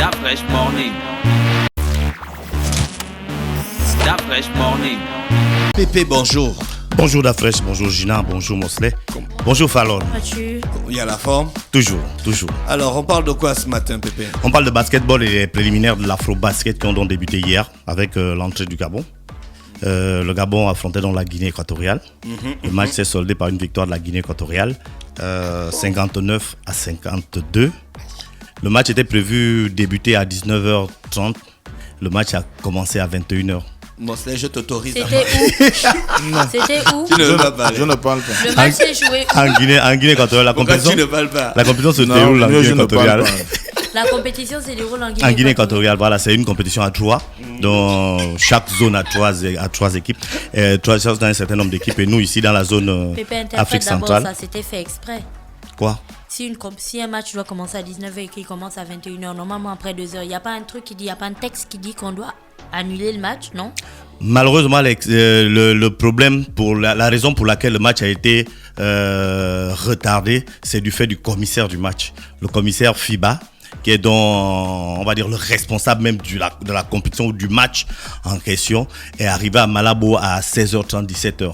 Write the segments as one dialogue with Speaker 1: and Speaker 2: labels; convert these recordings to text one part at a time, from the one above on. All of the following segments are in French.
Speaker 1: That fresh morning. That fresh morning.
Speaker 2: Pépé, bonjour.
Speaker 3: Bonjour Dafresh, bonjour Gina, bonjour Mosley, bonjour Fallon.
Speaker 2: Il y a la forme?
Speaker 3: Toujours.
Speaker 2: Alors, on parle de quoi ce matin, Pépé?
Speaker 3: On parle de basketball et les préliminaires de l'Afro-Basket qui ont donc débuté hier avec l'entrée du Gabon. Le Gabon affrontait donc la Guinée équatoriale. Le match s'est soldé par une victoire de la Guinée équatoriale, 59-52. Le match était prévu débuter à 19h30. Le match a commencé à 21h.
Speaker 2: Mosley, je t'autorise.
Speaker 4: C'était où?
Speaker 2: Tu ne vas pas.
Speaker 5: Je ne parle pas.
Speaker 4: Le match s'est joué où?
Speaker 3: En Guinée équatoriale, la
Speaker 2: Pourquoi
Speaker 3: compétition.
Speaker 2: tu ne parles pas?
Speaker 3: La compétition se déroule en Guinée équatoriale.
Speaker 4: La compétition se déroule en Guinée.
Speaker 3: En Guinée équatoriale, voilà, c'est une compétition à 3, dont chaque zone a trois équipes, dans un certain nombre d'équipes, et nous ici dans la zone Afrique centrale.
Speaker 4: Ça c'était fait exprès.
Speaker 3: Quoi?
Speaker 4: Si un match doit commencer à 19h et qu'il commence à 21h, normalement après 2h, il n'y a pas un truc qui dit, il n'y a pas un texte qui dit qu'on doit annuler le match, non?
Speaker 3: Malheureusement, le problème, la raison pour laquelle le match a été retardé, c'est du fait du commissaire du match, le commissaire FIBA, qui est donc, on va dire, le responsable même de la compétition ou du match en question, est arrivé à Malabo à 16h30, 17h.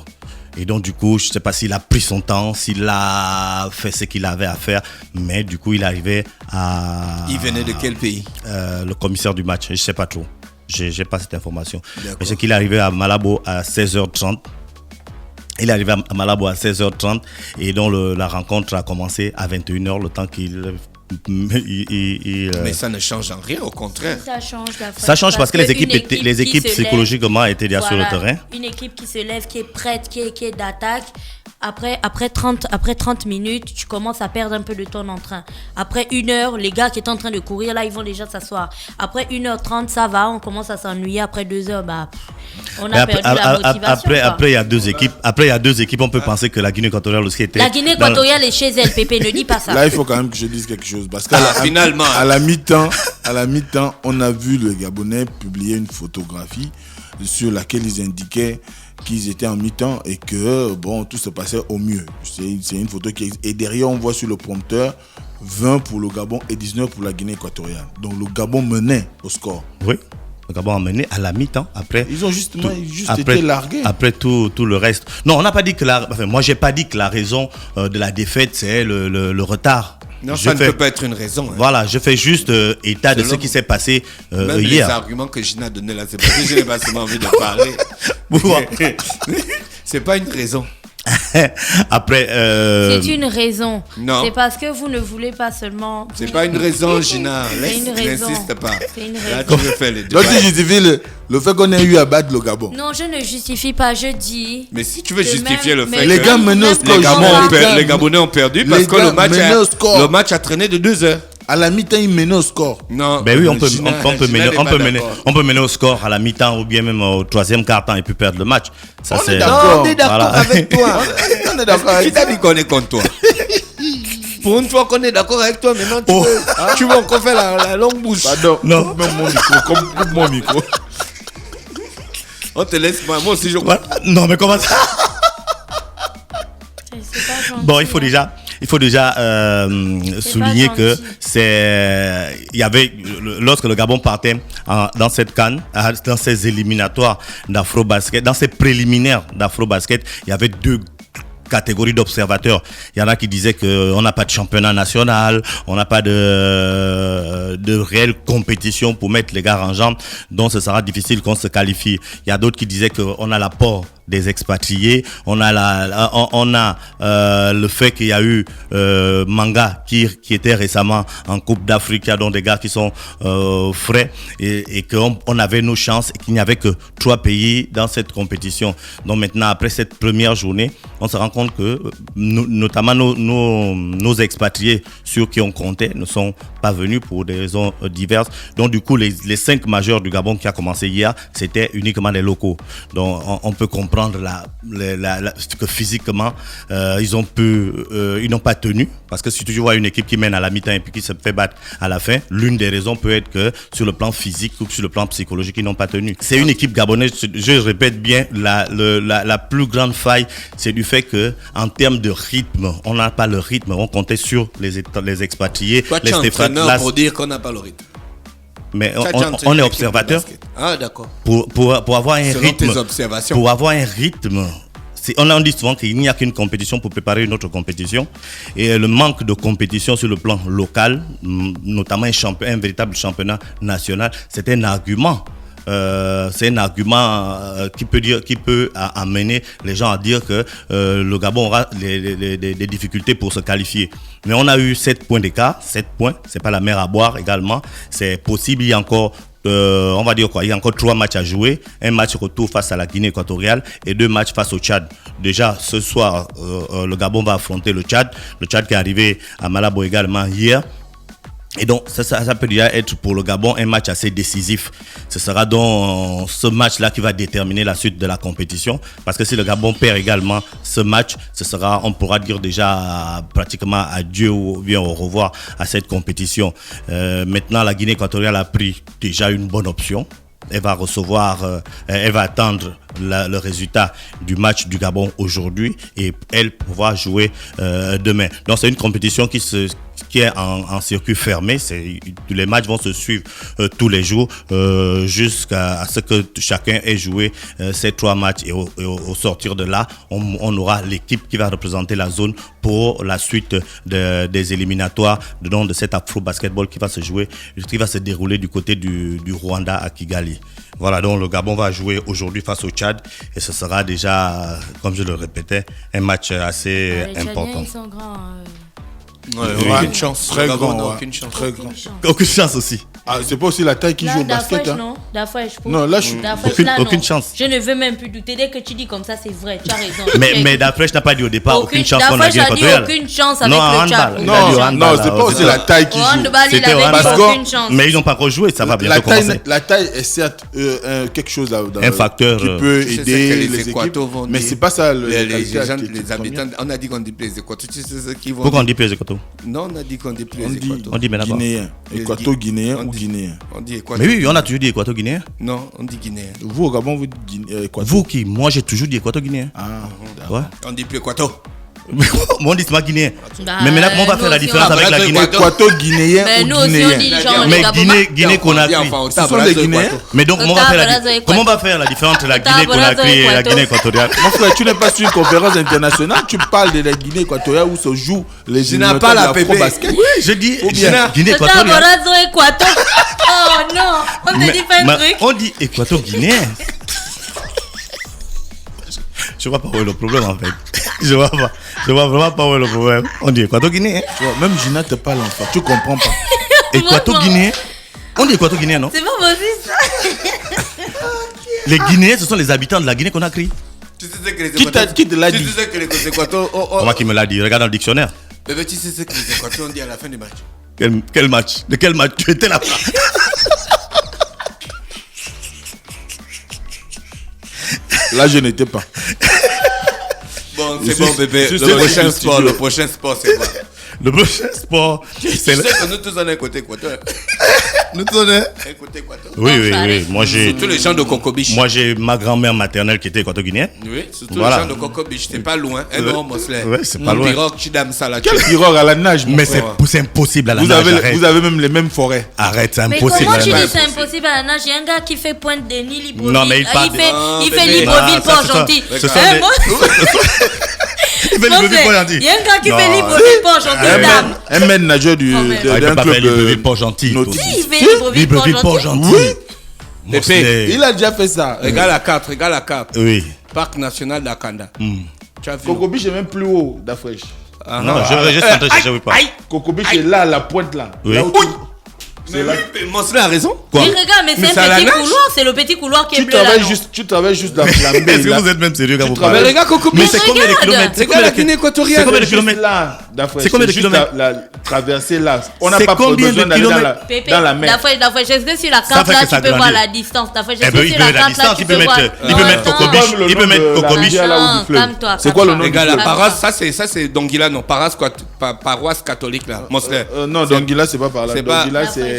Speaker 3: Et donc, du coup, je ne sais pas s'il a pris son temps, s'il a fait ce qu'il avait à faire, mais du coup, il arrivait à...
Speaker 2: Il venait de quel pays?
Speaker 3: Le commissaire du match, je ne sais pas trop. Je n'ai pas cette information. D'accord. Mais c'est qu'il est arrivé à Malabo à 16h30. Il est arrivé à Malabo à 16h30 et donc la rencontre a commencé à 21h, le temps qu'il...
Speaker 2: Mais ça ne change en rien, au contraire.
Speaker 4: Ça
Speaker 3: change parce que les équipes psychologiquement étaient déjà sur le terrain.
Speaker 4: Une équipe qui se lève, qui est prête, qui est d'attaque. Après 30 minutes, tu commences à perdre un peu de ton entrain. Après 1 heure, les gars qui étaient en train de courir, là, ils vont déjà s'asseoir. Après 1h30, ça va, on commence à s'ennuyer. Après 2 heures, on a perdu la motivation.
Speaker 3: Après, il y a deux équipes. On peut penser que la Guinée équatoriale aussi était...
Speaker 4: La Guinée équatoriale est chez elle, Pépé, ne dis pas ça.
Speaker 5: Là, il faut quand même que je dise quelque chose. Parce qu'à
Speaker 2: finalement,
Speaker 5: à la mi-temps, on a vu le Gabonais publier une photographie sur laquelle ils indiquaient qu'ils étaient en mi-temps et que tout se passait au mieux. C'est une photo qui est... Et derrière, on voit sur le prompteur 20 pour le Gabon et 19 pour la Guinée équatoriale. Donc le Gabon menait au score.
Speaker 3: Oui, le Gabon a mené à la mi-temps. Après,
Speaker 5: ils ont juste été largués.
Speaker 3: Après tout le reste. Non, on n'a pas dit que moi, j'ai pas dit que la raison de la défaite, c'est le retard.
Speaker 2: Non, ça ne peut pas être une raison. Hein.
Speaker 3: Voilà, je fais juste état de ce qui s'est passé
Speaker 2: même
Speaker 3: hier.
Speaker 2: Les arguments que Gina a donnés là, c'est parce que je n'ai pas seulement envie de parler. C'est pas une raison.
Speaker 3: Après,
Speaker 4: c'est une raison.
Speaker 2: Non.
Speaker 4: C'est parce que vous ne voulez pas seulement.
Speaker 2: C'est pas une raison, Gina. N'insiste pas.
Speaker 4: C'est une raison.
Speaker 2: Là, tu veux faire les deux.
Speaker 5: Donc, tu justifies le fait qu'on ait eu à battre le Gabon.
Speaker 4: Non, je ne justifie pas, je dis.
Speaker 2: Mais si tu veux justifier le fait
Speaker 5: les
Speaker 2: que
Speaker 5: gars menaient au score.
Speaker 2: Les Gabonais ont perdu parce que le match a traîné de 2 heures.
Speaker 5: À la mi-temps, ils menaient au score.
Speaker 2: Non.
Speaker 3: Ben oui, on peut mener au score à la mi-temps ou bien même au troisième quart-temps et puis perdre le match. Ça,
Speaker 5: on est d'accord
Speaker 2: avec toi.
Speaker 5: On est d'accord avec
Speaker 2: toi. Qui t'a dit qu'on est contre toi? Pour une fois qu'on est d'accord avec toi, maintenant tu veux encore faire la longue bouche.
Speaker 5: Pardon. Non. Coupe mon micro.
Speaker 2: On te laisse moi aussi je crois.
Speaker 3: Non mais comment ça? Bon, il faut déjà souligner que il y avait, lorsque le Gabon partait dans cette CAN, dans ces éliminatoires d'Afro-Basket, dans ces préliminaires d'Afro-Basket, il y avait 2 catégories d'observateurs. Il y en a qui disaient qu'on n'a pas de championnat national, on n'a pas de réelle compétition pour mettre les gars en jambes, donc ce sera difficile qu'on se qualifie. Il y a d'autres qui disaient qu'on a l'apport des expatriés, on a le fait qu'il y a eu Manga qui était récemment en Coupe d'Afrique, il y a donc des gars qui sont frais et qu'on avait nos chances et qu'il n'y avait que 3 pays dans cette compétition. Donc maintenant, après cette première journée, on se rend compte que notamment nos expatriés sur qui on comptait ne sont pas venus pour des raisons diverses. Donc du coup, les 5 majeurs du Gabon qui a commencé hier, c'était uniquement des locaux. Donc on peut comprendre que physiquement ils n'ont pas tenu, parce que si tu vois une équipe qui mène à la mi-temps et puis qui se fait battre à la fin, l'une des raisons peut être que sur le plan physique ou sur le plan psychologique ils n'ont pas tenu. C'est une équipe gabonaise, je répète bien, la plus grande faille, c'est du fait que en termes de rythme, on n'a pas le rythme, on comptait sur les expatriés.
Speaker 2: Toi,
Speaker 3: les
Speaker 2: tu es entraîneur pour dire qu'on n'a pas le rythme.
Speaker 3: Mais
Speaker 2: Tu as déjà entraîné
Speaker 3: on est
Speaker 2: l'équipe de
Speaker 3: observateur
Speaker 2: basket. Ah, d'accord.
Speaker 3: pour avoir un
Speaker 2: Selon
Speaker 3: rythme.
Speaker 2: tes observations.
Speaker 3: Pour avoir un rythme. On dit souvent qu'il n'y a qu'une compétition pour préparer une autre compétition. Et le manque de compétition sur le plan local, notamment un véritable championnat national, c'est un argument. C'est un argument qui peut amener les gens à dire que le Gabon aura des difficultés pour se qualifier. Mais on a eu 7 points d'écart. 7 points, c'est pas la mer à boire également. C'est possible, il y a encore on va dire quoi, il y a encore 3 matchs à jouer, un match retour face à la Guinée équatoriale et 2 matchs face au Tchad. Déjà ce soir, le Gabon va affronter le Tchad qui est arrivé à Malabo également hier. Et donc ça peut déjà être pour le Gabon un match assez décisif. Ce sera donc ce match-là qui va déterminer la suite de la compétition, parce que si le Gabon perd également ce match, on pourra dire déjà pratiquement adieu ou bien au revoir à cette compétition. Maintenant, la Guinée équatoriale a pris déjà une bonne option. Elle va attendre le résultat du match du Gabon aujourd'hui et elle pouvoir jouer demain. Donc c'est une compétition qui est en circuit fermé. Les matchs vont se suivre tous les jours jusqu'à ce que chacun ait joué ces 3 matchs. Et au sortir de là, on aura l'équipe qui va représenter la zone pour la suite des éliminatoires de cette Afro Basketball qui va se dérouler du côté du Rwanda à Kigali. Voilà, donc le Gabon va jouer aujourd'hui face au Tchad et ce sera déjà, comme je le répétais, un match assez important.
Speaker 4: Les Tchadiens, ils sont grands.
Speaker 2: Aucune chance.
Speaker 5: Très grand, ouais.
Speaker 2: Aucune chance.
Speaker 5: Très grand.
Speaker 3: Aucune chance aussi.
Speaker 5: Ah, c'est pas aussi la taille qui joue au basket.
Speaker 4: Dafresh,
Speaker 5: Hein.
Speaker 4: non Dafresh,
Speaker 5: Non, là, je suis.
Speaker 3: Aucune chance.
Speaker 4: Je ne veux même plus douter. Dès que tu dis comme ça, c'est vrai. Tu as raison.
Speaker 3: Mais Dafresh n'a pas dit au départ aucune chance contre la Guinée
Speaker 4: Dafresh a dit
Speaker 3: équatoriale.
Speaker 4: aucune chance avec
Speaker 3: Non, en
Speaker 4: le Tchad.
Speaker 3: handball.
Speaker 5: Non,
Speaker 3: Il a dit au handball,
Speaker 5: c'est pas
Speaker 3: là,
Speaker 5: aussi la taille qui
Speaker 4: Au
Speaker 5: joue.
Speaker 4: handball, il
Speaker 3: C'était
Speaker 4: avait
Speaker 3: au
Speaker 4: dit
Speaker 3: handball.
Speaker 4: aucune chance.
Speaker 3: Mais ils n'ont pas encore joué, ça va bientôt commencer.
Speaker 5: La taille est certes quelque chose
Speaker 3: Un facteur,
Speaker 5: qui peut
Speaker 2: Je sais
Speaker 5: aider
Speaker 2: que
Speaker 5: les
Speaker 2: les
Speaker 5: équipes,
Speaker 2: Équatos vont
Speaker 5: mais
Speaker 2: dire-
Speaker 5: c'est pas ça
Speaker 2: les habitants, on a dit qu'on déplaît les Équatos. Tu sais ce qu'ils vont
Speaker 3: Pourquoi on
Speaker 2: dire?
Speaker 3: dit PSG Koto?
Speaker 2: Non, on a dit qu'on déplaît
Speaker 5: On
Speaker 2: les
Speaker 5: dit
Speaker 2: Équatos.
Speaker 3: On dit mais d'abord.
Speaker 5: Guinéen, équato-guinéen ou guinéen.
Speaker 2: On dit Équato.
Speaker 3: Mais oui, on a toujours dit équato-guinéen.
Speaker 2: Non, on dit Guinéen.
Speaker 5: Vous au Gabon, vous dites équato.
Speaker 3: Vous qui? Moi j'ai toujours dit équato-guinéen.
Speaker 5: Ah,
Speaker 3: Ouais.
Speaker 2: On dit plus Équato.
Speaker 3: Moi on dit c'est ma guinéen.
Speaker 4: Bah,
Speaker 3: Mais maintenant comment on va
Speaker 4: nous
Speaker 3: faire la
Speaker 4: aussi,
Speaker 3: différence
Speaker 4: on-
Speaker 3: avec la Guinée?
Speaker 5: équato-guinéen
Speaker 4: Mais
Speaker 5: ou
Speaker 4: nous aussi, on
Speaker 5: guinéen.
Speaker 4: dit genre
Speaker 3: Mais
Speaker 4: les Gabon.
Speaker 3: Guinée Conakry.
Speaker 5: Ce sont des Guinéens.
Speaker 3: Mais donc comment on va faire la différence entre la Guinée Conakry et la Guinée équatoriale?
Speaker 5: Mon frère, tu n'es pas sur une conférence internationale, tu parles de la Guinée équatoriale où se joue les
Speaker 2: Je n'ai pas la pépé.
Speaker 5: basket.
Speaker 3: Oui, je dis
Speaker 2: bien.
Speaker 3: Guinée
Speaker 4: Tata
Speaker 3: équatoriale.
Speaker 4: Borazo Équato. Oh non, on te dit pas un truc.
Speaker 3: On dit équato-guinéen. Je vois pas où est le problème en fait. Je vois vraiment pas où est le problème. On dit équato-guinéen.
Speaker 5: Tu vois, même Gina te parle en fait, tu comprends pas.
Speaker 3: Équato-guinéen. On dit équato-guinéen, non?
Speaker 4: C'est pas possible ça.
Speaker 3: Les Guinéens, ce sont les habitants de la Guinée Conakry.
Speaker 2: Tu sais ce que les
Speaker 5: Qui te l'a dit?
Speaker 2: Tu sais que les Équatos.
Speaker 3: Comment qui me l'a dit? Regarde dans le dictionnaire.
Speaker 2: Bébé, tu sais ce que les Équatos ont dit à la fin du match.
Speaker 3: Quel match? De quel match? Tu étais là-bas.
Speaker 5: Là, je n'étais pas.
Speaker 2: Bon,
Speaker 5: Je
Speaker 2: c'est bon,
Speaker 5: suis-
Speaker 2: bébé.
Speaker 5: je suis
Speaker 2: Le
Speaker 5: dans
Speaker 2: prochain
Speaker 5: le
Speaker 2: sport,
Speaker 5: studio.
Speaker 2: le prochain sport, c'est quoi?
Speaker 3: Le prochain sport,
Speaker 2: Tu
Speaker 3: c'est
Speaker 2: sais que nous tous on est côté Équateur.
Speaker 3: Nous tous, hein?
Speaker 2: Côté Équateur.
Speaker 3: Oui. Moi,
Speaker 2: Surtout les gens de Cocobiche.
Speaker 3: Moi, j'ai ma grand-mère maternelle qui était équato-guinéenne.
Speaker 2: Oui, surtout
Speaker 3: Voilà.
Speaker 2: les gens de Cocobiche. C'est pas loin. Un grand Mosley.
Speaker 3: Ouais, c'est pas loin.
Speaker 2: Pirogue, Chidam, Salah.
Speaker 5: Quel pirogue à la nage, mon
Speaker 3: Mais
Speaker 5: frère.
Speaker 3: c'est impossible à la
Speaker 5: Vous
Speaker 3: nage.
Speaker 5: avez, vous avez même les mêmes forêts.
Speaker 3: Arrête, c'est
Speaker 4: Mais
Speaker 3: impossible
Speaker 4: comment
Speaker 3: à
Speaker 4: tu
Speaker 3: la
Speaker 4: dis
Speaker 3: nage.
Speaker 4: c'est impossible à la nage? Il y a un gars qui fait Pointe des Nids, Libreville.
Speaker 3: Non, mais il parle
Speaker 4: il
Speaker 3: de-
Speaker 4: fait
Speaker 2: bébé.
Speaker 4: Libreville,
Speaker 3: Ah, ça,
Speaker 4: Port-Gentil.
Speaker 3: ce sont
Speaker 4: Hein,
Speaker 3: des-
Speaker 4: moi-
Speaker 3: Il fait
Speaker 4: Mon
Speaker 3: le
Speaker 4: frère,
Speaker 3: Port-Gentil.
Speaker 4: il y a un gars qui
Speaker 3: Non.
Speaker 4: fait Libreville, Port-Gentil, dame.
Speaker 5: Un maître nageur
Speaker 4: Oh, mais-
Speaker 3: Ah, il
Speaker 5: d'un
Speaker 3: peut pas
Speaker 5: club
Speaker 3: faire Libreville, Port-Gentil.
Speaker 5: nautique.
Speaker 4: Si, il fait Libreville,
Speaker 3: Libreville,
Speaker 4: Port-Gentil.
Speaker 3: Port-Gentil.
Speaker 2: Pépé.
Speaker 5: Il a déjà fait ça.
Speaker 2: Regarde la carte, regarde la carte.
Speaker 3: Oui.
Speaker 2: Parc national d'Akanda. Tu as vu?
Speaker 5: Coco Beach est même plus haut d'Afrique.
Speaker 3: Non, je vais juste entrer chercher, oui, pas.
Speaker 5: Coco Beach est là, à la pointe là.
Speaker 3: Oui.
Speaker 5: Là où tu-
Speaker 2: Mais Mosley a raison.
Speaker 3: Quoi?
Speaker 4: Mais regarde, mais
Speaker 2: Mais
Speaker 4: c'est
Speaker 2: ça
Speaker 4: un
Speaker 2: la
Speaker 4: petit
Speaker 2: nage?
Speaker 4: couloir, c'est le petit couloir qui est
Speaker 5: Tu
Speaker 4: bleu là.
Speaker 5: travailles
Speaker 4: non?
Speaker 5: juste dans flambée.
Speaker 3: Est-ce que vous êtes même sérieux quand vous
Speaker 2: Mais
Speaker 3: parlez?
Speaker 2: regarde Coco
Speaker 3: Mais
Speaker 2: Beach.
Speaker 3: c'est combien de
Speaker 4: regarde.
Speaker 3: kilomètres? C'est
Speaker 2: Regarde
Speaker 3: combien
Speaker 2: la
Speaker 3: de
Speaker 2: Guinée
Speaker 3: kilomètres?
Speaker 2: équatoriale.
Speaker 3: C'est combien de
Speaker 5: Juste
Speaker 3: kilomètres?
Speaker 5: là, d'Afrique.
Speaker 3: C'est combien de
Speaker 5: juste
Speaker 3: kilomètres?
Speaker 5: la traversée là. On n'a
Speaker 3: C'est
Speaker 5: pas
Speaker 3: combien de
Speaker 5: besoin d'aller
Speaker 3: kilomètres?
Speaker 4: Pépé,
Speaker 5: dans la mer.
Speaker 4: est-ce que sur la
Speaker 3: Ça
Speaker 4: carte
Speaker 3: fait
Speaker 4: là,
Speaker 3: que
Speaker 4: tu
Speaker 3: ça
Speaker 4: peux voir
Speaker 3: grandit.
Speaker 4: la distance? Est-ce
Speaker 3: Eh
Speaker 4: que
Speaker 3: ben,
Speaker 4: sur
Speaker 3: il
Speaker 4: la
Speaker 3: peut la
Speaker 4: carte là,
Speaker 3: distance,
Speaker 4: tu
Speaker 3: il peut
Speaker 4: peux voir.
Speaker 3: mettre Coco
Speaker 4: Non,
Speaker 3: Beach,
Speaker 5: Donne le
Speaker 3: il peut
Speaker 5: nom
Speaker 3: mettre
Speaker 5: de
Speaker 3: Coco
Speaker 5: la
Speaker 3: Beach.
Speaker 5: rivière là où
Speaker 4: Non,
Speaker 5: du fleuve.
Speaker 4: calme-toi,
Speaker 5: C'est quoi le nom du
Speaker 2: Regarde la
Speaker 5: fleuve?
Speaker 2: paroisse, ça c'est Donguila, non. Paroisse catholique là. Mosley.
Speaker 5: Non, Donguila, c'est pas par là.
Speaker 2: c'est pas-
Speaker 5: Donguila, c'est.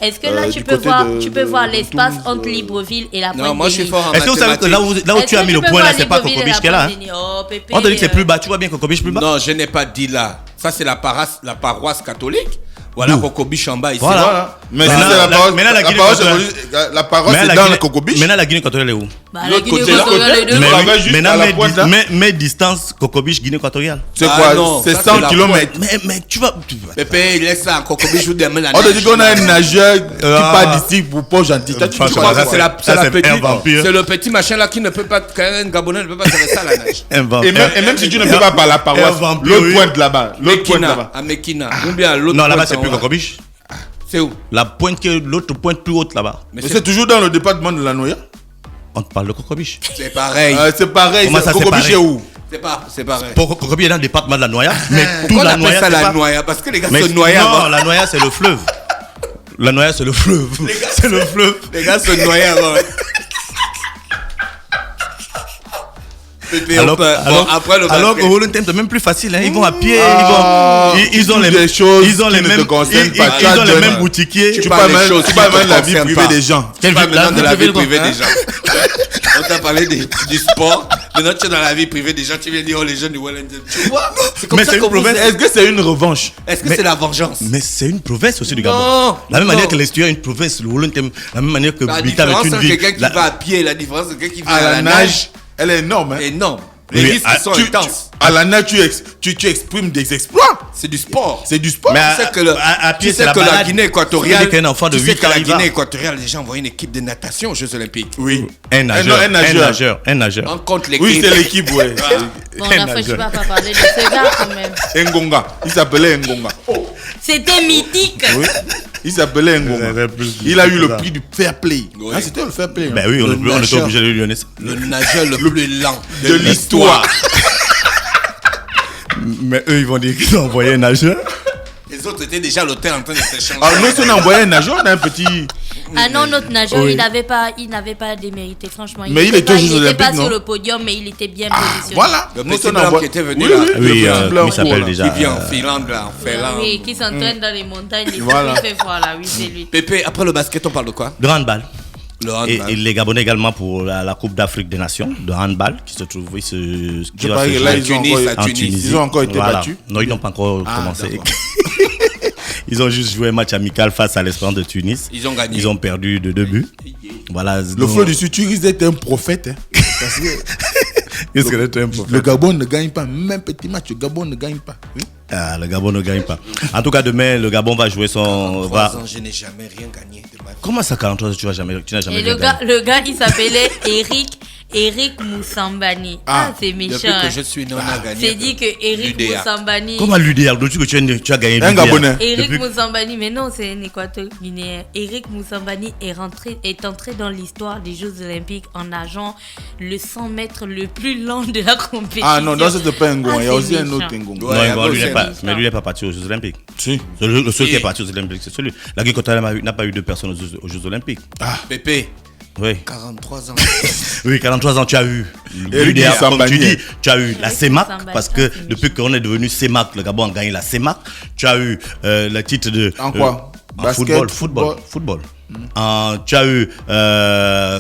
Speaker 4: Est-ce que là,
Speaker 5: du
Speaker 4: tu peux
Speaker 5: côté
Speaker 4: voir,
Speaker 5: de-
Speaker 4: tu peux voir
Speaker 5: de
Speaker 4: l'espace
Speaker 5: Toulouse,
Speaker 4: entre Libreville et la
Speaker 2: Non,
Speaker 4: Pointe
Speaker 2: moi je suis
Speaker 4: des
Speaker 2: fort en
Speaker 3: Est-ce que vous savez que là où
Speaker 4: Est-ce
Speaker 3: tu as
Speaker 4: que
Speaker 3: mis
Speaker 4: tu
Speaker 3: le
Speaker 4: peux
Speaker 3: point
Speaker 4: voir
Speaker 3: là, c'est pas
Speaker 4: Libreville
Speaker 3: Coco
Speaker 4: et
Speaker 3: Beach
Speaker 4: la
Speaker 3: qui est là?
Speaker 4: Pointe des Nids? Oh, Pépé,
Speaker 3: On te dit que c'est plus bas, tu vois bien Coco Beach plus bas?
Speaker 2: Non, je n'ai pas dit là. Ça c'est la paroisse catholique. Voilà Coco Beach en bas ici.
Speaker 3: Voilà.
Speaker 5: Mais si
Speaker 3: Maintenant,
Speaker 5: c'est la parole,
Speaker 3: maintenant, la
Speaker 5: la
Speaker 3: Guinée
Speaker 5: parole,
Speaker 3: équatoriale-
Speaker 5: la parole, c'est dans le cocobiche.
Speaker 3: Maintenant, la Guinée équatoriale est où?
Speaker 4: Bah, la
Speaker 5: L'autre
Speaker 4: Guinée
Speaker 5: côté,
Speaker 4: équatoriale,
Speaker 5: l'autre
Speaker 4: les deux.
Speaker 5: côté.
Speaker 3: Mais
Speaker 5: va
Speaker 3: oui,
Speaker 5: juste
Speaker 3: maintenant,
Speaker 5: à la pointe, là.
Speaker 3: mets distance Cocobiche, Guinée équatoriale.
Speaker 5: C'est
Speaker 2: Ah
Speaker 5: quoi?
Speaker 2: non,
Speaker 5: C'est
Speaker 2: ça,
Speaker 5: 100
Speaker 2: c'est la
Speaker 5: km.
Speaker 3: Mais tu vas.
Speaker 2: Pépé, il laisse ça en cocobiche, je vous demande la
Speaker 5: On te
Speaker 2: nage.
Speaker 5: dit qu'on a un nageur qui part d'ici pour pas gentil. Toi, tu
Speaker 3: Franchement,
Speaker 5: crois
Speaker 3: ça,
Speaker 5: quoi?
Speaker 2: C'est la
Speaker 3: ça, c'est
Speaker 2: petite.
Speaker 3: un vampire.
Speaker 2: C'est le petit machin là qui ne peut pas. Qu'un Gabonais ne peut pas faire ça à la nage.
Speaker 5: Et même si tu ne peux pas par la paroisse,
Speaker 3: un vampire,
Speaker 5: l'autre
Speaker 3: oui.
Speaker 5: pointe là-bas. L'autre pointe
Speaker 2: Mekina,
Speaker 5: là-bas.
Speaker 2: à Mekina. Ou bien à l'autre.
Speaker 3: Non, là-bas,
Speaker 2: pointe
Speaker 3: c'est
Speaker 2: en
Speaker 3: plus
Speaker 2: haut.
Speaker 3: Cocobiche.
Speaker 2: C'est où?
Speaker 3: La pointe que l'autre pointe plus haute là-bas.
Speaker 2: Mais
Speaker 5: Mais c'est toujours dans le département de la Noya.
Speaker 3: On te parle de Cocobiche.
Speaker 2: c'est pareil.
Speaker 5: C'est pareil.
Speaker 3: Comment ça, c'est
Speaker 5: Cocobiche
Speaker 3: pareil?
Speaker 5: est où?
Speaker 2: C'est pareil.
Speaker 3: Pour Cocobiche est dans le département de la Noya. Mais tout
Speaker 2: Pourquoi on
Speaker 3: la
Speaker 2: appelle
Speaker 3: Noya.
Speaker 2: ça
Speaker 3: c'est
Speaker 2: la
Speaker 3: pas-
Speaker 2: noya? Parce que les gars
Speaker 3: Mais
Speaker 2: se noyaient
Speaker 3: non,
Speaker 2: avant.
Speaker 3: la Noya, c'est le fleuve. La Noya, c'est le fleuve. C'est le fleuve.
Speaker 2: Les gars se noyaient avant. Pépé, on peut- bon, après le
Speaker 3: alors
Speaker 2: basket.
Speaker 3: qu'au Wolontem, c'est même plus facile. Hein. Ils vont à pied.
Speaker 5: Tu
Speaker 3: Ils ont
Speaker 5: touches
Speaker 3: les
Speaker 5: des choses
Speaker 3: Ils ont
Speaker 5: qui
Speaker 3: les
Speaker 5: ne
Speaker 3: mêmes.
Speaker 5: te concernent
Speaker 3: Ils
Speaker 5: pas.
Speaker 3: ils ont les
Speaker 5: John.
Speaker 3: mêmes boutiquiers.
Speaker 5: Tu
Speaker 2: parles
Speaker 5: parles
Speaker 2: des choses qui
Speaker 5: même
Speaker 2: ne
Speaker 5: de la
Speaker 2: te
Speaker 5: vie
Speaker 2: concernent
Speaker 5: privée
Speaker 2: pas.
Speaker 5: des gens.
Speaker 3: Quelle
Speaker 2: Pas
Speaker 3: vie-
Speaker 2: maintenant de la vie
Speaker 3: privée,
Speaker 2: privée
Speaker 3: hein.
Speaker 2: des gens. On t'a parlé du sport. Maintenant, tu es dans la vie privée des gens. Tu viens dire, oh, les jeunes du Wellington. Tu vois? C'est comme
Speaker 3: Mais
Speaker 2: ça
Speaker 3: c'est
Speaker 2: qu'on
Speaker 3: une
Speaker 2: vous
Speaker 3: province.
Speaker 2: aime.
Speaker 5: Est-ce que c'est une revanche?
Speaker 2: Est-ce que
Speaker 3: Mais-
Speaker 2: c'est la vengeance?
Speaker 3: Mais c'est une province aussi du
Speaker 2: Non,
Speaker 3: Gabon. De la même
Speaker 2: non.
Speaker 3: manière que l'estuaire est une province, le Wolontem, de la même manière que
Speaker 2: La
Speaker 3: Bita
Speaker 2: différence
Speaker 3: est une
Speaker 2: entre
Speaker 3: ville.
Speaker 2: quelqu'un qui
Speaker 3: La-
Speaker 2: va à pied et la différence entre quelqu'un qui va
Speaker 5: À la nage, elle est énorme. hein.
Speaker 2: est énorme. Les
Speaker 3: Oui,
Speaker 2: risques
Speaker 3: ah,
Speaker 2: sont
Speaker 5: Tu-
Speaker 2: intenses.
Speaker 5: À la nage, tu exprimes des exploits.
Speaker 2: C'est du sport.
Speaker 5: C'est du sport.
Speaker 3: Mais
Speaker 2: Tu sais que,
Speaker 3: à pied,
Speaker 2: tu
Speaker 3: c'est
Speaker 2: sais
Speaker 3: la
Speaker 2: que la
Speaker 3: balade.
Speaker 2: Guinée
Speaker 3: Ça
Speaker 2: équatoriale,
Speaker 3: veut dire qu'un enfant de
Speaker 2: tu sais
Speaker 3: 8
Speaker 2: que
Speaker 3: ans,
Speaker 2: la
Speaker 3: il va.
Speaker 2: Guinée équatoriale, les gens envoient une équipe de natation aux Jeux Olympiques.
Speaker 5: Oui.
Speaker 3: Un nageur.
Speaker 5: Un nageur.
Speaker 3: Un nageur.
Speaker 2: On compte l'équipe.
Speaker 5: Oui, c'est l'équipe, ouais.
Speaker 4: Bon, la fois, je ne vais pas parler de ce gars quand même.
Speaker 5: Ngonga. Il s'appelait Ngonga.
Speaker 4: C'était mythique.
Speaker 5: Oui. Il s'appelait Ngonga. Il a eu le prix du fair play.
Speaker 2: Oui.
Speaker 5: Ah, c'était le fair play.
Speaker 3: Ben oui, on était
Speaker 2: nageur.
Speaker 3: obligé de lui donner ça.
Speaker 2: Le nageur le plus lent
Speaker 5: De l'histoire.
Speaker 3: Mais eux, ils vont dire qu'ils ont envoyé un nageur.
Speaker 2: Les autres étaient déjà à l'hôtel en train de s'échanger.
Speaker 5: Alors, nous, si on a envoyé un nageur, on a un petit.
Speaker 4: Ah non, notre nageur,
Speaker 3: Oui.
Speaker 4: il n'avait pas démérité, franchement.
Speaker 5: Mais il était aux Jeux
Speaker 4: Il n'était pas
Speaker 5: Olympiques,
Speaker 4: sur
Speaker 5: non?
Speaker 4: le podium, mais il était bien positionné.
Speaker 5: Voilà.
Speaker 2: Le
Speaker 5: Nous,
Speaker 2: petit
Speaker 5: si on a
Speaker 2: blanc
Speaker 5: envoyé-
Speaker 2: qui était venu
Speaker 5: Oui,
Speaker 2: là.
Speaker 5: oui,
Speaker 3: Oui,
Speaker 5: le petit
Speaker 3: comment
Speaker 5: blanc
Speaker 3: il s'appelle
Speaker 5: court, là.
Speaker 3: déjà
Speaker 2: Qui vit en Finlande, là, en
Speaker 4: Ah
Speaker 2: Finlande.
Speaker 4: oui, qui s'entraîne dans les montagnes. Et
Speaker 5: Voilà.
Speaker 4: il fait froid là, oui, c'est lui.
Speaker 2: Pépé, après le basket, on parle de quoi?
Speaker 3: De handball.
Speaker 2: Le
Speaker 3: Et
Speaker 2: handball.
Speaker 3: les Gabonais également pour la Coupe d'Afrique des Nations de handball qui se trouve qui
Speaker 5: Je
Speaker 3: va
Speaker 5: parie
Speaker 3: se
Speaker 5: que là,
Speaker 3: jouer
Speaker 5: ils ont
Speaker 2: Tunis,
Speaker 5: encore-
Speaker 2: à
Speaker 3: en
Speaker 2: Tunis.
Speaker 3: Tunisie.
Speaker 5: Ils ont encore été
Speaker 3: Voilà.
Speaker 5: battus.
Speaker 3: Non, ils n'ont pas encore
Speaker 5: Ah,
Speaker 3: commencé.
Speaker 5: d'accord.
Speaker 3: Ils ont juste joué un match amical face à l'Espérance de Tunis.
Speaker 2: Ils ont gagné.
Speaker 3: Ils ont perdu de 2 buts. Voilà.
Speaker 5: Le flot du Sud, tu risques d'être un prophète. hein. Parce que
Speaker 3: Qu'est-ce que c'est un prophète?
Speaker 5: le Gabon ne gagne pas. Même petit match, le Gabon ne gagne pas. Oui.
Speaker 3: Ah, le Gabon ne gagne pas. En tout cas, demain, le Gabon va jouer son.
Speaker 2: 3
Speaker 3: Va...
Speaker 2: ans, je n'ai jamais rien gagné de ma vie.
Speaker 3: Comment ça, 43 tu n'as jamais
Speaker 4: Et
Speaker 3: rien gagné?
Speaker 4: le gars, il s'appelait Eric Moussambani. Ah, c'est méchant.
Speaker 2: Depuis que
Speaker 4: hein.
Speaker 2: je suis non à gagner.
Speaker 4: C'est dit que Eric
Speaker 2: l'UDA.
Speaker 4: Moussambani.
Speaker 3: Comment l'UDR? Donc, tu as gagné
Speaker 5: Un
Speaker 3: l'UDR.
Speaker 5: Gabonais.
Speaker 4: Eric
Speaker 3: Depuis-
Speaker 4: Moussambani, mais non, c'est un Équateur guinéen. Eric Moussambani est entré dans l'histoire des Jeux Olympiques en nageant le 100 mètres le plus lent de la compétition.
Speaker 5: Ah non, non, c'était pas un Ngonga.
Speaker 4: Ah,
Speaker 5: Il y a
Speaker 4: c'est
Speaker 5: aussi un
Speaker 4: méchant.
Speaker 5: autre Ngonga.
Speaker 2: Ouais,
Speaker 3: Non,
Speaker 2: il y a
Speaker 3: bon, lui
Speaker 2: aussi
Speaker 3: n'est pas,
Speaker 4: un-
Speaker 3: mais lui n'est pas parti aux Jeux Olympiques.
Speaker 5: Si.
Speaker 3: Le seul qui est
Speaker 2: Et-
Speaker 3: parti aux Jeux Olympiques, c'est celui. La Guinée équatoriale n'a pas eu 2 personnes aux Jeux Olympiques.
Speaker 2: Pépé,
Speaker 3: Oui.
Speaker 2: 43 ans.
Speaker 3: Oui, 43 ans, tu as eu
Speaker 5: Eric
Speaker 3: l'UDR, comme tu
Speaker 5: Moussambani.
Speaker 3: dis, tu as eu la
Speaker 4: Eric
Speaker 3: CEMAC,
Speaker 4: Moussambani,
Speaker 3: parce
Speaker 4: ah,
Speaker 3: que
Speaker 4: c'est
Speaker 3: depuis qu'on est devenu CEMAC, le Gabon a gagné la CEMAC. Tu as eu le titre de.
Speaker 5: En quoi?
Speaker 3: En
Speaker 5: Basket,
Speaker 3: football. Tu as eu,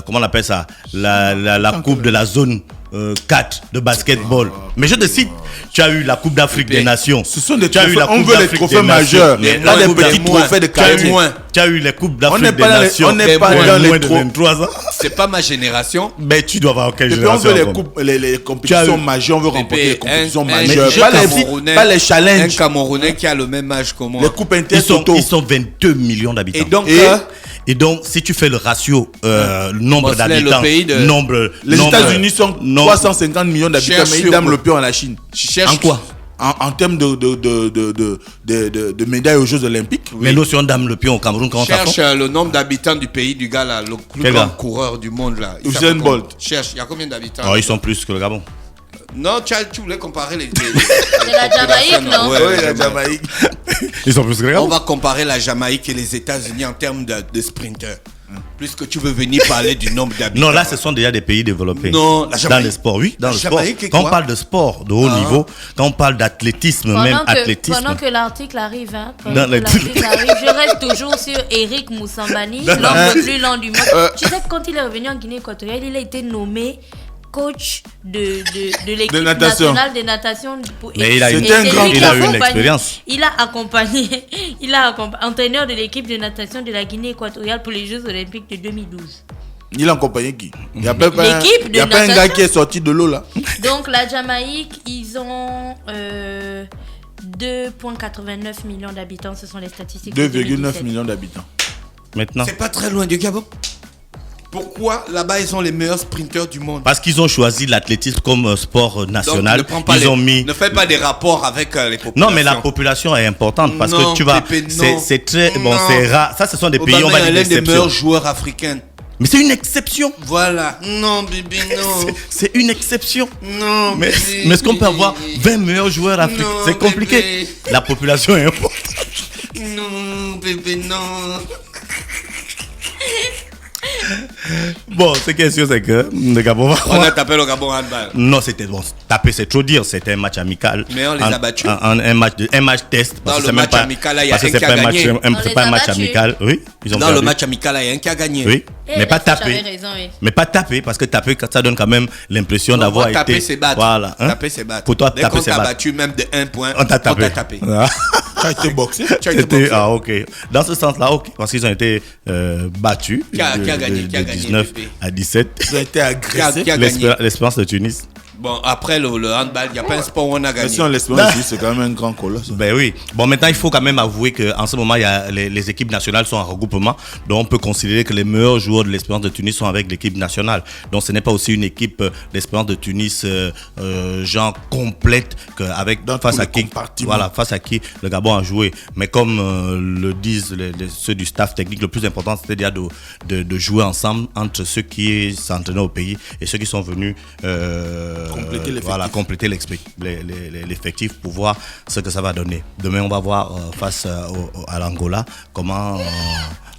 Speaker 3: comment on appelle ça, la coupe de la zone 4 de basketball. Mais je te cite, tu as eu la Coupe d'Afrique des Nations.
Speaker 5: Ce sont des
Speaker 3: Tu as eu
Speaker 5: trophées.
Speaker 3: la
Speaker 5: On
Speaker 3: Coupe
Speaker 5: veut les
Speaker 3: d'Afrique
Speaker 5: trophées
Speaker 3: des Nations.
Speaker 5: majeurs.
Speaker 2: Mais
Speaker 5: Pas
Speaker 2: moi,
Speaker 5: des
Speaker 2: des
Speaker 5: petits
Speaker 2: moins.
Speaker 5: trophées de
Speaker 2: Tu as
Speaker 5: quartier.
Speaker 2: moins.
Speaker 3: Tu as eu les Coupes
Speaker 5: On
Speaker 3: d'Afrique
Speaker 5: n'est
Speaker 3: des
Speaker 5: pas
Speaker 3: Nations.
Speaker 5: on n'est pas
Speaker 2: moins
Speaker 5: dans les
Speaker 3: moins de
Speaker 5: trophées.
Speaker 3: 23 ans.
Speaker 2: C'est pas ma génération.
Speaker 3: Mais tu dois avoir quelle
Speaker 5: Et puis on
Speaker 3: génération
Speaker 5: veut les,
Speaker 3: encore?
Speaker 5: coupes, les compétitions
Speaker 3: eu-
Speaker 5: majeures, on veut remporter les compétitions majeures.
Speaker 2: jeune Camerounais-
Speaker 5: Pas les
Speaker 2: Un
Speaker 5: challenges.
Speaker 2: Camerounais qui a le même âge que moi.
Speaker 5: Les coupes
Speaker 3: Ils sont,
Speaker 5: inter-toto.
Speaker 3: ils sont 22 millions d'habitants.
Speaker 2: Et donc,
Speaker 3: Et donc, si tu fais le ratio, nombre
Speaker 2: Bosselin,
Speaker 3: d'habitants,
Speaker 2: le pays de-
Speaker 5: Les États-Unis sont
Speaker 3: non-
Speaker 5: 350 millions d'habitants,
Speaker 2: Cherche
Speaker 5: mais ils
Speaker 2: sur-
Speaker 5: dament le pion à la Chine.
Speaker 2: cherche
Speaker 3: En quoi?
Speaker 5: En termes de médailles aux Jeux Olympiques.
Speaker 3: Mais nous, si on dame le pion au Cameroun, comment ça
Speaker 2: Cherche
Speaker 3: fait?
Speaker 2: le nombre d'habitants du pays du gars là, le plus
Speaker 3: Quel
Speaker 2: grand
Speaker 3: gars?
Speaker 2: coureur du monde là. Il
Speaker 5: Usain
Speaker 2: s'appelle
Speaker 5: Bolt.
Speaker 2: comment? Cherche, il y a combien d'habitants?
Speaker 3: Oh, ils sont plus que le Gabon.
Speaker 2: Non, tu voulais comparer les.
Speaker 4: C'est la Jamaïque, non?
Speaker 2: Ouais,
Speaker 5: Oui,
Speaker 2: la
Speaker 5: la
Speaker 2: Jamaïque.
Speaker 5: Jamaïque.
Speaker 3: Ils sont plus que le
Speaker 2: On
Speaker 3: Gabon.
Speaker 2: va comparer la Jamaïque et les États-Unis en termes de sprinteurs. Puisque tu veux venir parler du nombre d'habitants.
Speaker 3: Non, là, ce sont déjà des pays développés.
Speaker 2: Non, la
Speaker 3: Dans
Speaker 2: Jamaïque.
Speaker 3: le sport, oui, dans
Speaker 2: La
Speaker 3: le sport.
Speaker 2: Jamaïque est
Speaker 3: Quand on
Speaker 2: quoi?
Speaker 3: parle de sport de haut niveau, quand on parle d'athlétisme, même athlétisme.
Speaker 4: Pendant que l'article arrive, hein,
Speaker 3: Dans les-
Speaker 4: je reste toujours sur Eric Moussambani, l'homme le plus lent du monde. Tu sais que quand il est revenu en Guinée équatoriale, il a été nommé coach de l'équipe
Speaker 5: De natation.
Speaker 4: nationale de natation.
Speaker 3: Mais il a
Speaker 5: C'était un grand-
Speaker 3: il a eu une expérience.
Speaker 4: Il a accompagné, entraîneur de l'équipe de natation de la Guinée équatoriale pour les Jeux Olympiques de 2012.
Speaker 5: Il a accompagné qui? Il n'y a pas,
Speaker 4: L'équipe de
Speaker 5: y a pas un gars
Speaker 4: natation.
Speaker 5: qui est sorti de l'eau là.
Speaker 4: Donc la Jamaïque, ils ont 2,89 millions d'habitants, ce sont les statistiques. de
Speaker 5: 2,9
Speaker 4: 2017.
Speaker 5: millions d'habitants.
Speaker 3: Maintenant.
Speaker 2: C'est pas très loin du Gabon. Pourquoi là-bas ils sont les meilleurs sprinteurs du monde?
Speaker 3: Parce qu'ils ont choisi l'athlétisme comme sport
Speaker 2: Donc,
Speaker 3: national.
Speaker 2: ne prends pas
Speaker 3: Ils ont mis.
Speaker 2: ne fais pas des rapports avec les populations.
Speaker 3: Non, mais la population est importante parce
Speaker 2: Non,
Speaker 3: que tu vas.
Speaker 2: Pépé, non.
Speaker 3: C'est très. Bon,
Speaker 2: Non.
Speaker 3: c'est rare. Ça, ce sont des pays, on
Speaker 2: Obama
Speaker 3: va
Speaker 2: est
Speaker 3: dire
Speaker 2: l'un des
Speaker 3: d'exception.
Speaker 2: meilleurs joueurs africains.
Speaker 3: Mais c'est une exception.
Speaker 2: Voilà. Non, bébé, non.
Speaker 3: C'est une exception.
Speaker 2: Non,
Speaker 3: Mais,
Speaker 2: bébé.
Speaker 3: mais est-ce qu'on peut avoir 20 meilleurs joueurs africains?
Speaker 2: Non,
Speaker 3: C'est compliqué.
Speaker 2: bébé.
Speaker 3: La population est importante.
Speaker 2: Non, bébé, non.
Speaker 3: Bon, ce qui est sûr, c'est que le Gabon va.
Speaker 2: On a tapé le Gabon handball.
Speaker 3: Non, c'était bon. Taper, c'est trop dire. C'était un match amical.
Speaker 2: Mais on les a battus.
Speaker 3: Un match test.
Speaker 2: Dans
Speaker 3: parce que
Speaker 2: le
Speaker 3: c'est même
Speaker 2: match
Speaker 3: pas-
Speaker 2: amical, là, il y a
Speaker 3: parce que
Speaker 2: un
Speaker 3: c'est
Speaker 2: qui a
Speaker 3: pas un match,
Speaker 2: gagné.
Speaker 3: c'est pas un match amical. Oui, ils ont
Speaker 2: Dans
Speaker 3: perdu.
Speaker 2: le match amical, il y a un qui a gagné.
Speaker 3: Oui, mais pas
Speaker 4: les French
Speaker 3: taper.
Speaker 4: avaient raison, oui.
Speaker 3: Mais pas taper, parce que taper, ça donne quand même l'impression
Speaker 2: Non,
Speaker 3: d'avoir
Speaker 2: moi, taper,
Speaker 3: été.
Speaker 2: c'est battre.
Speaker 3: Voilà. hein.
Speaker 2: Taper, c'est battre.
Speaker 3: Pour toi,
Speaker 2: Dès
Speaker 3: taper,
Speaker 2: qu'on
Speaker 3: c'est
Speaker 2: t'a
Speaker 3: battre.
Speaker 2: battu, même de 1 point,
Speaker 3: On t'a tapé. Ah.
Speaker 5: Tu as été boxé.
Speaker 2: Tu as été
Speaker 3: C'était-
Speaker 2: boxé.
Speaker 3: ah, ok. Dans ce sens-là, ok. Parce qu'ils ont été battus.
Speaker 2: Qui a gagné,
Speaker 3: de
Speaker 2: qui a gagné,
Speaker 3: 19
Speaker 2: bébé?
Speaker 3: à 17.
Speaker 5: Tu as été agressé.
Speaker 2: Qui a gagné?
Speaker 3: L'espérance de Tunis.
Speaker 2: Bon, après le handball, il n'y a pas un sport où on a
Speaker 5: Mais
Speaker 2: gagné.
Speaker 5: si on l'espère aussi, c'est quand même un grand colosse.
Speaker 3: Ben oui. Bon, maintenant, il faut quand même avouer qu'en ce moment, il y a les équipes nationales sont en regroupement. Donc, on peut considérer que les meilleurs joueurs de l'Espérance de Tunis sont avec l'équipe nationale. Donc, ce n'est pas aussi une équipe d'Espérance de Tunis, genre complète, qu'avec
Speaker 5: Dans
Speaker 3: face
Speaker 5: tous
Speaker 3: à
Speaker 5: les
Speaker 3: qui,
Speaker 5: compartiments.
Speaker 3: voilà, face à qui le Gabon a joué. Mais comme le disent ceux du staff technique, le plus important, c'était déjà de jouer ensemble entre ceux qui s'entraînaient au pays et ceux qui sont venus
Speaker 5: Compléter l'effectif.
Speaker 3: voilà, compléter l'effectif pour voir ce que ça va donner. Demain, on va voir face à l'Angola comment.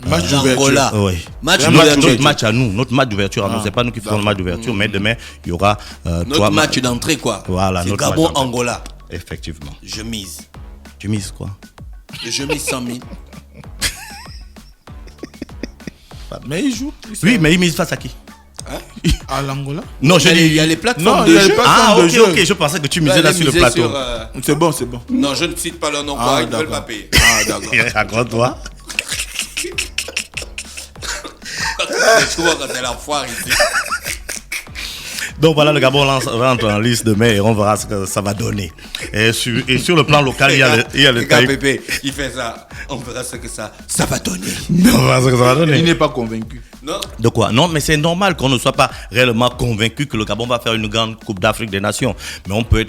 Speaker 5: Match d'ouverture.
Speaker 2: Angola.
Speaker 3: Oui.
Speaker 2: Match
Speaker 5: C'est un
Speaker 2: d'ouverture.
Speaker 3: Notre match à nous, notre match d'ouverture à nous, c'est pas nous qui ferons le match d'ouverture, mais demain, il y aura
Speaker 2: Notre match d'entrée, quoi.
Speaker 3: Voilà,
Speaker 2: C'est
Speaker 3: notre match d'entrée.
Speaker 2: Gabon-Angola.
Speaker 3: Effectivement.
Speaker 2: Je mise.
Speaker 3: Tu mises quoi?
Speaker 2: Je mise 100 000.
Speaker 5: Mais il joue.
Speaker 3: Oui, mais il mise face à qui?
Speaker 5: À l'Angola.
Speaker 3: Non, je
Speaker 2: Il
Speaker 3: dis.
Speaker 2: y a les plateformes
Speaker 5: Non,
Speaker 2: de
Speaker 5: il y a les
Speaker 2: jeu.
Speaker 5: plateformes.
Speaker 3: Ah,
Speaker 5: de
Speaker 3: ok,
Speaker 5: jeu.
Speaker 3: ok, je pensais que tu misais
Speaker 2: Allez
Speaker 3: là sur le
Speaker 2: miser
Speaker 3: plateau.
Speaker 2: sur,
Speaker 5: C'est bon, c'est bon.
Speaker 2: Non, je ne cite pas leur nom, quoi. Ils ne veulent
Speaker 5: d'accord.
Speaker 2: pas payer.
Speaker 5: Ah, d'accord.
Speaker 3: Raconte-toi.
Speaker 2: Tu vois quand c'est la foire ici.
Speaker 3: Donc voilà, le Gabon rentre en liste demain et on verra ce que ça va donner. Et sur le plan local, il y a le
Speaker 2: Les gars,
Speaker 3: taï-
Speaker 2: Pépé, il fait ça. On verra ce que ça va donner.
Speaker 3: On verra ce que ça va donner.
Speaker 5: Il n'est pas convaincu.
Speaker 2: Non?
Speaker 3: De quoi? Non, mais c'est normal qu'on ne soit pas réellement convaincu que le Gabon va faire une grande Coupe d'Afrique des Nations. Mais on peut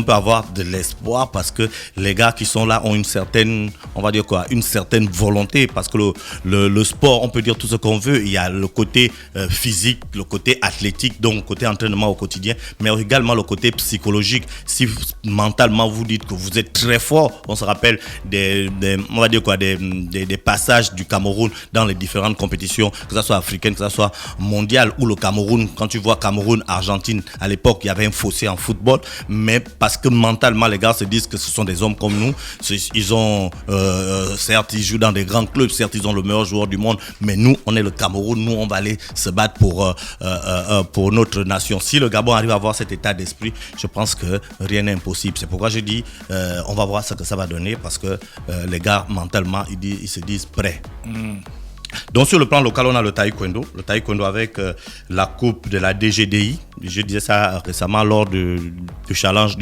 Speaker 3: avoir de l'espoir parce que les gars qui sont là ont une certaine, on va dire quoi, une certaine volonté. Parce que le sport, on peut dire tout ce qu'on veut. Il y a le côté physique, le côté athlétique, donc le côté entraînement au quotidien, mais également le côté psychologique. Si mentalement vous dites que vous êtes très fort, on se rappelle on va dire quoi, des passages du Cameroun dans les différentes compétitions, que ce soit africaine, que ce soit mondiale, ou le Cameroun, quand tu vois Cameroun-Argentine, à l'époque, il y avait un fossé en football, mais parce que mentalement, les gars se disent que ce sont des hommes comme nous, ils ont, certes, ils jouent dans des grands clubs, certes, ils ont le meilleur joueur du monde, mais nous, on est le Cameroun, nous, on va aller se battre pour notre nation. Si le Gabon arrive à avoir cet état d'esprit, je pense que rien n'est impossible. C'est pourquoi je dis, on va voir ce que ça va donner, parce que les gars, mentalement, ils se disent prêts. Donc sur le plan local, on a le taekwondo. Le taekwondo avec la coupe de la DGDI. Je disais ça récemment lors du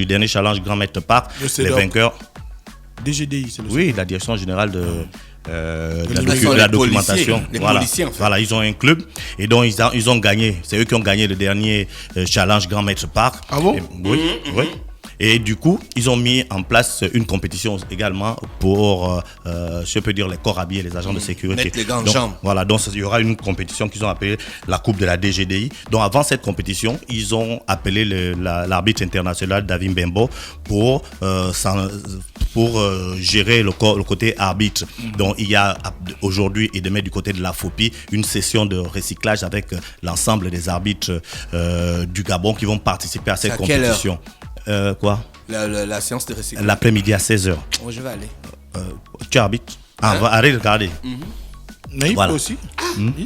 Speaker 3: dernier challenge Grand Maître Park. Les vainqueurs.
Speaker 5: DGDI, c'est le
Speaker 3: Oui, la direction générale de
Speaker 2: les
Speaker 3: la documentation.
Speaker 2: policiers, les
Speaker 3: Voilà.
Speaker 2: policiers, en fait.
Speaker 3: Voilà, ils ont un club et donc ils ont gagné. C'est eux qui ont gagné le dernier challenge Grand Maître Park.
Speaker 5: Ah bon?
Speaker 3: Oui, oui. Et du coup, ils ont mis en place une compétition également pour, je peux dire, les corps habillés, les agents de sécurité.
Speaker 2: Mettre les gants en
Speaker 3: Donc,
Speaker 2: jambes.
Speaker 3: voilà, donc il y aura une compétition qu'ils ont appelée la Coupe de la DGDI. Donc avant cette compétition, ils ont appelé l'arbitre international Davin Bembo pour gérer le côté arbitre. Donc il y a aujourd'hui et demain du côté de la FOPI une session de recyclage avec l'ensemble des arbitres du Gabon qui vont participer à cette
Speaker 2: C'est à quelle
Speaker 3: compétition. Quoi?
Speaker 2: La séance de recyclage.
Speaker 3: L'après-midi à 16h.
Speaker 2: Oh, je vais aller.
Speaker 3: Tu arbitres? Arrête de regarder.
Speaker 5: Naïf
Speaker 3: Voilà.
Speaker 5: aussi.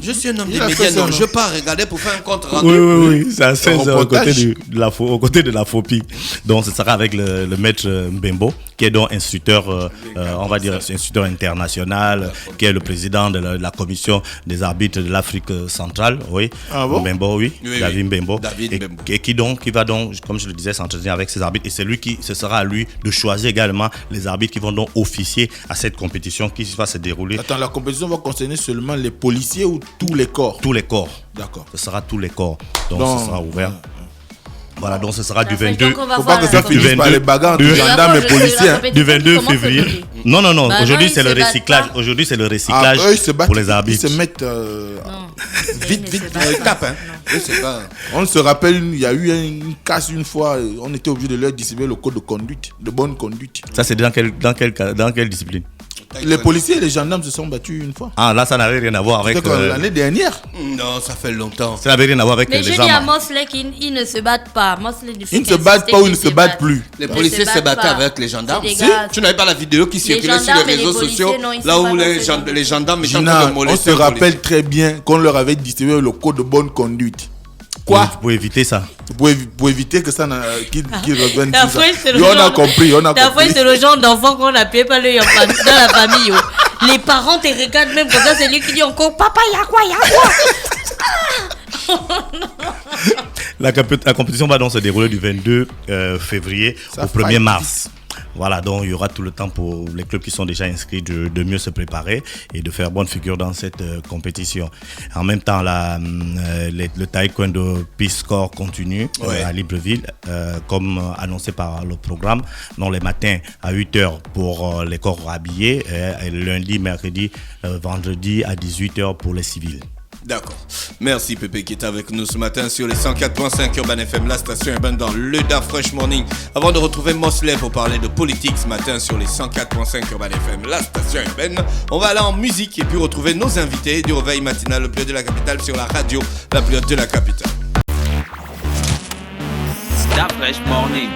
Speaker 2: Je suis un homme
Speaker 5: Il
Speaker 2: des
Speaker 5: a fait
Speaker 2: médias,
Speaker 5: ça,
Speaker 2: non.
Speaker 5: non?
Speaker 2: Je pars regarder pour faire un compte rendu.
Speaker 3: Oui, c'est à 16h aux
Speaker 5: reportage.
Speaker 3: côtés aux côtés de la FOPI. Donc, ce sera avec le maître Mbembo, qui est donc instituteur, on va dire, instituteur international, qui est le président de la commission des arbitres de l'Afrique centrale. Oui.
Speaker 5: Ah bon?
Speaker 3: Mbembo, oui.
Speaker 2: Oui,
Speaker 3: David
Speaker 2: oui.
Speaker 3: Mbembo.
Speaker 2: David
Speaker 3: Et-
Speaker 2: Mbembo.
Speaker 3: Et qui va donc, comme je le disais, s'entretenir avec ses arbitres. Et c'est lui ce sera à lui de choisir également les arbitres qui vont donc officier à cette compétition qui va se dérouler.
Speaker 5: Attends, la compétition va concerner seulement les policiers ou tous les corps?
Speaker 3: Tous les corps.
Speaker 5: D'accord.
Speaker 3: Ce sera tous les corps. Donc,
Speaker 5: Donc,
Speaker 3: ce sera ouvert. Voilà, donc ce sera du
Speaker 4: Ça fait
Speaker 3: 22.
Speaker 4: donc on va
Speaker 5: Faut
Speaker 4: voir
Speaker 5: pas que
Speaker 4: la
Speaker 5: ça
Speaker 4: compétition.
Speaker 5: finisse par les bagarres entre
Speaker 3: Du-
Speaker 5: gendarmes et
Speaker 4: D'abord, je-
Speaker 5: policiers.
Speaker 4: la
Speaker 5: hein.
Speaker 4: compétition
Speaker 3: Du 22
Speaker 4: commence
Speaker 3: février.
Speaker 4: aujourd'hui.
Speaker 3: Non.
Speaker 4: Bah
Speaker 3: Aujourd'hui,
Speaker 4: non,
Speaker 3: c'est
Speaker 4: ils
Speaker 3: le
Speaker 4: se battent
Speaker 3: recyclage.
Speaker 4: pas.
Speaker 3: Aujourd'hui, c'est le
Speaker 5: Ah,
Speaker 3: recyclage
Speaker 5: eux, ils se battent,
Speaker 3: pour les
Speaker 5: ils
Speaker 3: arbitres.
Speaker 5: se mettent.
Speaker 4: Non.
Speaker 2: Vite,
Speaker 4: Ils
Speaker 2: vite,
Speaker 4: se battent pas.
Speaker 2: tape, hein. Oui, c'est pas.
Speaker 5: On se rappelle, il y a eu une casse une fois. On était obligé de leur distribuer le code de conduite, de bonne conduite.
Speaker 3: Ça, c'est dans quelle discipline?
Speaker 5: Les policiers et les gendarmes se sont battus une fois.
Speaker 3: Ah, là, ça n'avait rien à voir avec.
Speaker 5: C'était quand l'année dernière.
Speaker 2: Non, ça fait longtemps.
Speaker 3: Ça n'avait rien à voir avec
Speaker 4: Mais je
Speaker 3: les
Speaker 4: dis à
Speaker 3: armes.
Speaker 4: Mosley qu'ils ne se battent pas. Mosley ne fait
Speaker 5: Ils ne se battent pas ou ils ne se battent plus.
Speaker 2: Les
Speaker 4: Ils
Speaker 2: policiers
Speaker 4: se
Speaker 2: se
Speaker 4: battent
Speaker 2: battaient
Speaker 4: pas.
Speaker 2: avec les gendarmes.
Speaker 4: C'est des
Speaker 2: Si,
Speaker 4: gars-
Speaker 2: tu n'avais pas la vidéo qui circulait sur
Speaker 4: gendarmes
Speaker 2: les
Speaker 4: et les
Speaker 2: réseaux
Speaker 4: policiers,
Speaker 2: sociaux,
Speaker 4: non, ils se
Speaker 2: là où
Speaker 4: battent
Speaker 2: les,
Speaker 4: dans ce
Speaker 2: les gendarmes étaient en train
Speaker 5: Gina,
Speaker 2: de
Speaker 5: on
Speaker 2: molester
Speaker 5: se
Speaker 2: un policier.
Speaker 5: rappelle très bien qu'on leur avait distribué le code de bonne conduite. Quoi?
Speaker 3: Pour éviter ça.
Speaker 5: Pour éviter que ça qu'ils reviennent.
Speaker 4: La
Speaker 5: tout ça.
Speaker 4: fois, c'est le
Speaker 5: Et on a
Speaker 4: genre-
Speaker 5: compris, on a
Speaker 4: La fois,
Speaker 5: compris.
Speaker 4: c'est le genre d'enfant qu'on appelait pas le dans la famille. Oh. Les parents te regardent même comme ça, c'est lui qui dit encore papa, il y a quoi, il y a quoi.
Speaker 3: La compétition va donc se dérouler du 22 février
Speaker 5: Ça
Speaker 3: au
Speaker 5: fight
Speaker 3: 1er mars. Voilà, donc il y aura tout le temps pour les clubs qui sont déjà inscrits de mieux se préparer et de faire bonne figure dans cette compétition. En même temps, le taekwondo Peace Corps continue à Libreville, comme annoncé par le programme. Donc les matins à 8h pour les corps habillés, et lundi, mercredi, vendredi à 18h pour les civils.
Speaker 2: D'accord. Merci Pépé qui est avec nous ce matin sur les 104.5 Urban FM, la station urbaine dans le Da Fresh Morning. Avant de retrouver Mosley pour parler de politique ce matin sur les 104.5 Urban FM, la station urbaine, on va aller en musique et puis retrouver nos invités du réveil matinal le plus haut de la capitale sur la radio la plus haute de la capitale.
Speaker 1: Da Fresh Morning.